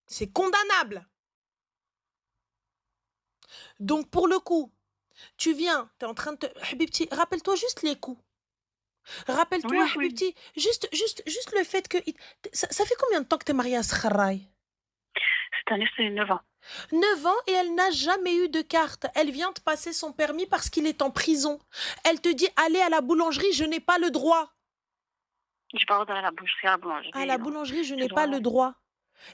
C'est condamnable. Donc, pour le coup, tu viens, tu es en train de te Habibti, rappelle-toi juste les coups. Rappelle-toi, Oui, oui. Habibti, juste le fait que ça fait combien de temps que tu es mariée à ce kharraï? Cette année, c'est 9 ans. 9 ans et elle n'a jamais eu de carte. Elle vient de passer son permis parce qu'il est en prison. Elle te dit: «Allez à la boulangerie, je n'ai pas le droit». J'ai pas le droit d'aller à la boucherie, à la À la boulangerie, non. boulangerie, je J'ai n'ai le droit pas le à droit.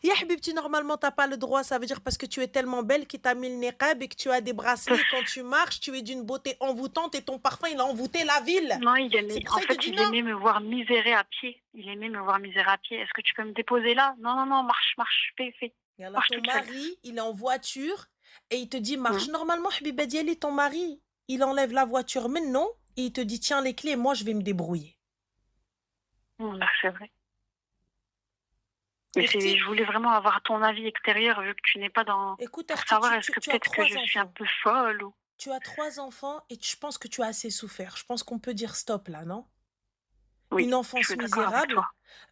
Ya habibti, normalement, tu as pas le droit, ça veut dire parce que tu es tellement belle qu'il t'a mis le niqab et que tu as des bracelets et quand tu marches, tu es d'une beauté envoûtante et ton parfum, il a envoûté la ville. non, il C'est aimait pour en ça, il te fait, dit il non. aimait me voir misérer à pied. Il aimait me voir misérer à pied. «Est-ce que tu peux me déposer là?» «Non, non, non, marche, marche, fais, fais, Yallah, marche ton toute seule». mari, il est en voiture et il te dit Mmh. marche. Normalement, Habiba Diali, ton mari, il enlève la voiture, mais non, et il te dit tiens les clés, moi je vais me débrouiller. Bah, c'est vrai. Mais c'est Ekhti, je voulais vraiment avoir ton avis extérieur vu que tu n'es pas dans écoute, pour Ekhti, savoir est-ce que tu as peut-être que je trois suis un enfants. peu folle ou Tu as 3 enfants et je pense que tu as assez souffert. Je pense qu'on peut dire stop là, non? oui, Une je enfance suis d'accord avec misérable,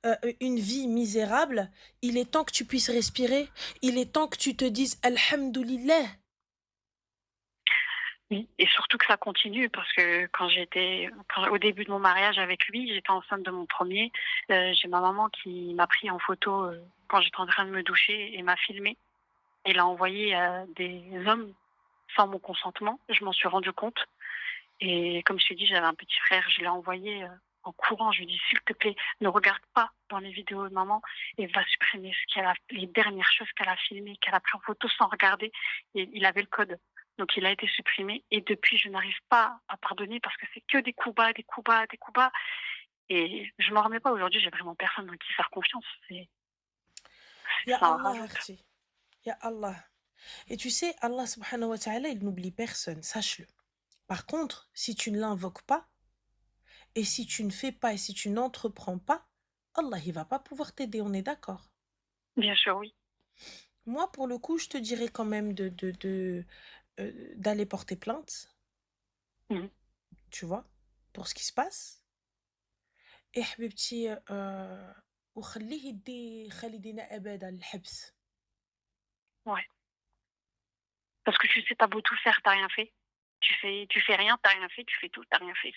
toi. une vie misérable. Il est temps que tu puisses respirer. Il est temps que tu te dises Alhamdoulilah. Oui et surtout que ça continue parce que quand au début de mon mariage avec lui, j'étais enceinte de mon premier. J'ai ma maman qui m'a pris en photo, quand j'étais en train de me doucher et m'a filmée et l'a envoyé à des hommes sans mon consentement. Je m'en suis rendu compte et comme je t'ai dit, j'avais un petit frère, je l'ai envoyé, en courant. Je lui ai dit: «S'il te plaît, ne regarde pas dans les vidéos de maman et va supprimer ce qu'elle a les dernières choses qu'elle a filmées, qu'elle a pris en photo sans regarder» et il avait le code. Donc il a été supprimé et depuis, je n'arrive pas à pardonner parce que c'est que des coups bas, des coups bas, des coups bas et je m'en remets pas. Aujourd'hui, j'ai vraiment personne en qui faire confiance. Ya Ça en Allah, rajoute. Akhti. Ya Allah. Et tu sais, Allah subhanahu wa ta'ala, il n'oublie personne, sache-le. Par contre, si tu ne l'invoques pas, et si tu ne fais pas, et si tu n'entreprends pas, Allah, il va pas pouvoir t'aider, on est d'accord. Bien sûr, oui. Moi, pour le coup, je te dirais quand même d'aller porter plainte, Mmh. tu vois, pour ce qui se passe. Et حبيبتي وخليه يدي خالدنا أبدا الحبس. Ouais. Parce que tu sais, tu as beau tout faire, tu as rien fait. Tu fais rien, tu as rien fait, tu fais tout, tu as rien fait.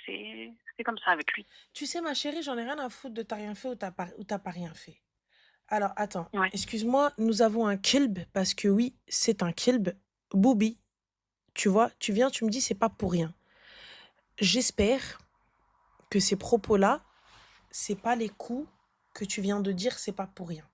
C'est comme ça avec lui. Tu sais, ma chérie, j'en ai rien à foutre de t'as rien fait ou t'as pas rien fait. Alors, attends, Ouais. excuse-moi, nous avons un kilb, parce que oui, c'est un kilb. Boubi, tu vois, tu viens, tu me dis, c'est pas pour rien. J'espère que ces propos-là, c'est pas les coups que tu viens de dire, c'est pas pour rien.